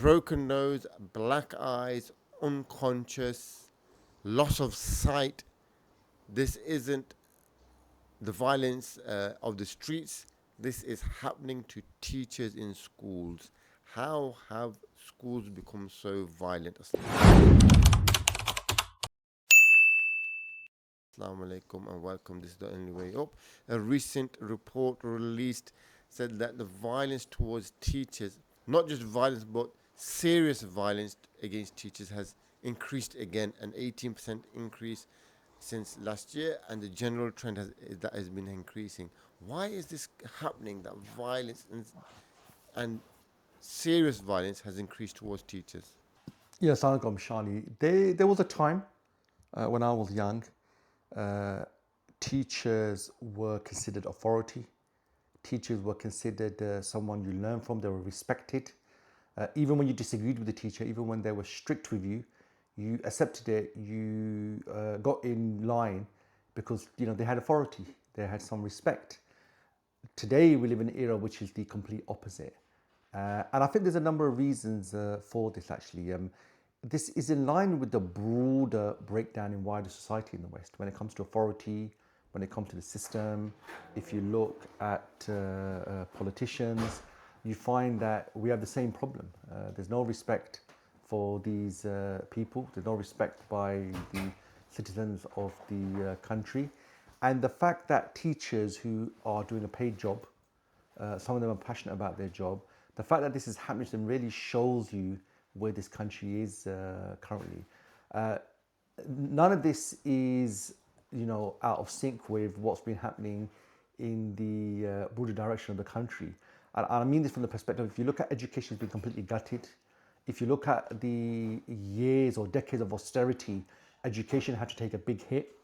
broken nose, black eyes, unconscious, loss of sight. This isn't the violence of the streets. This is happening to teachers in schools. How have schools become so violent? Assalamu alaikum and welcome. This is the only way up. A recent report released said that the violence towards teachers, not just violence but serious violence against teachers, has increased again, an 18% increase since last year, and the general trend that has been increasing. Why is this happening? That violence and serious violence has increased towards teachers. Yes, Alaikum Shani. There was a time when I was young, uh, teachers were considered authority. Teachers were considered someone you learn from. They were respected. Even when you disagreed with the teacher, even when they were strict with you, you accepted it. You got in line because they had authority. They had some respect. Today we live in an era which is the complete opposite. And I think there's a number of reasons for this actually. This is in line with the broader breakdown in wider society in the West when it comes to authority, when it comes to the system. If you look at politicians, you find that we have the same problem. There's no respect for these people, there's no respect by the citizens of the country. And the fact that teachers who are doing a paid job, some of them are passionate about their job, the fact that this is happening to them really shows you where this country is currently. Uh, None of this is, out of sync with what's been happening in the broader direction of the country. And I mean this from the perspective, if you look at education, it's been completely gutted. If you look at the years or decades of austerity, education had to take a big hit.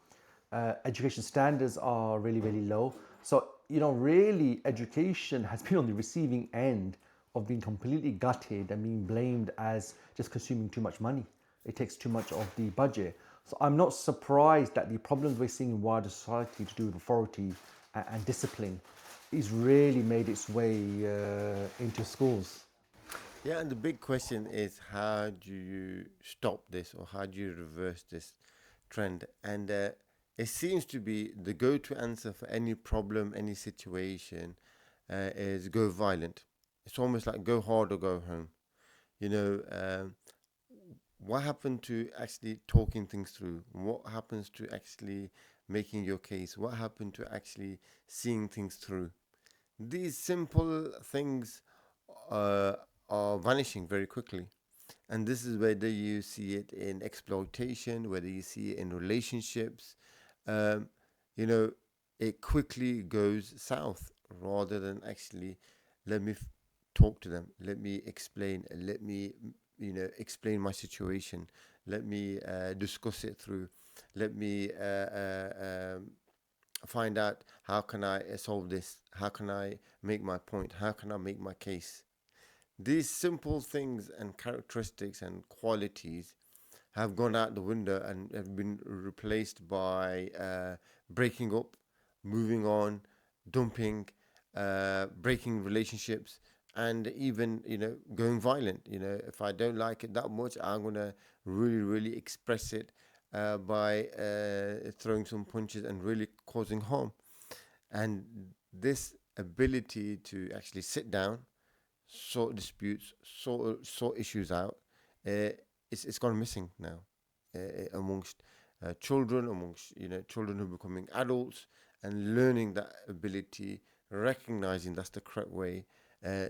Education standards are really, really low. So, really education has been on the receiving end of being completely gutted and being blamed as just consuming too much money. It takes too much of the budget. So I'm not surprised that the problems we're seeing in wider society to do with authority and discipline is really made its way into schools. Yeah, and the big question is, how do you stop this, or how do you reverse this trend? And it seems to be the go-to answer for any problem, any situation, is go violent. It's almost like go hard or go home. You know, what happened to actually talking things through? What happens to actually making your case? What happened to actually seeing things through? These simple things uh, are vanishing very quickly. And this is whether you see it in exploitation, whether you see it in relationships. Um, you know, it quickly goes south rather than actually let me talk to them, let me explain, let me, explain my situation, let me discuss it through, let me find out how can I solve this, how can I make my point, how can I make my case. These simple things and characteristics and qualities have gone out the window and have been replaced by breaking up, moving on, dumping, breaking relationships, and even going violent. If I don't like it that much, I'm gonna really express it by throwing some punches and really causing harm. And this ability to actually sit down, sort disputes, sort issues out, uh, it's gone missing now amongst children, amongst children who are becoming adults and learning that ability, recognizing that's the correct way.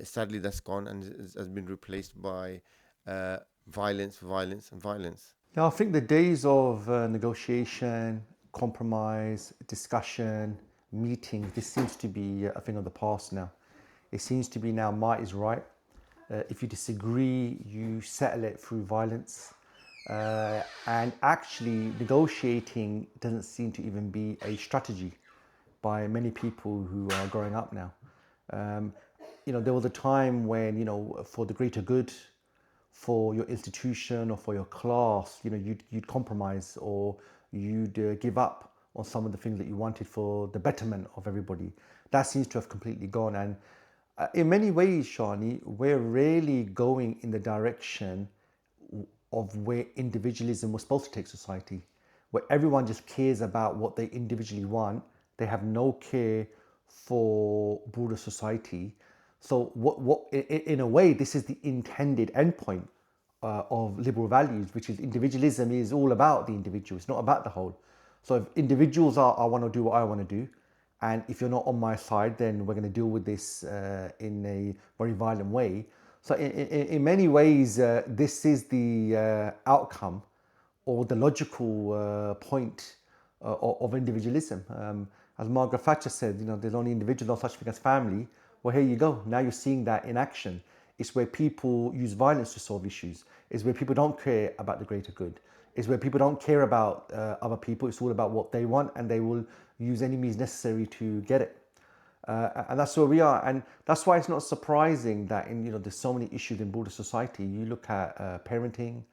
Sadly, that's gone and has been replaced by violence, and violence. Yeah, I think the days of negotiation, compromise, discussion, meetings, this seems to be a thing of the past now. It seems to be now might is right. If you disagree, you settle it through violence. And actually, negotiating doesn't seem to even be a strategy by many people who are growing up now. Um, there was a time when, for the greater good, for your institution or for your class, you'd compromise or you'd give up on some of the things that you wanted for the betterment of everybody. That seems to have completely gone. And In many ways, Shani, we're really going in the direction of where individualism was supposed to take society, where everyone just cares about what they individually want. They have no care for broader society. So, in a way, this is the intended endpoint of liberal values, which is individualism is all about the individual. It's not about the whole. So, if individuals are, I want to do what I want to do, and if you're not on my side, then we're going to deal with this in a very violent way. So, in many ways, this is the outcome or the logical point of individualism. As Margaret Thatcher said, there's only individuals, no such thing as family. Well, here you go. Now you're seeing that in action. It's where people use violence to solve issues. It's where people don't care about the greater good. It's where people don't care about other people. It's all about what they want, and they will use any means necessary to get it. And that's where we are, and that's why it's not surprising that there's so many issues in broader society. You look at parenting,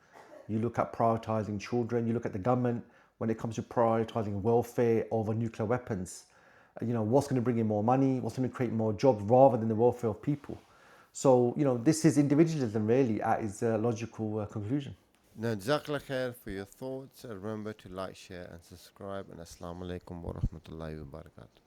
you look at prioritizing children, you look at the government when it comes to prioritizing welfare over nuclear weapons. What's going to bring in more money, what's going to create more jobs rather than the welfare of people. So this is individualism really at its logical conclusion. Now, Jazakallah khair for your thoughts. Remember to like, share, and subscribe. And Assalamu alaikum wa rahmatullahi wa barakatuh.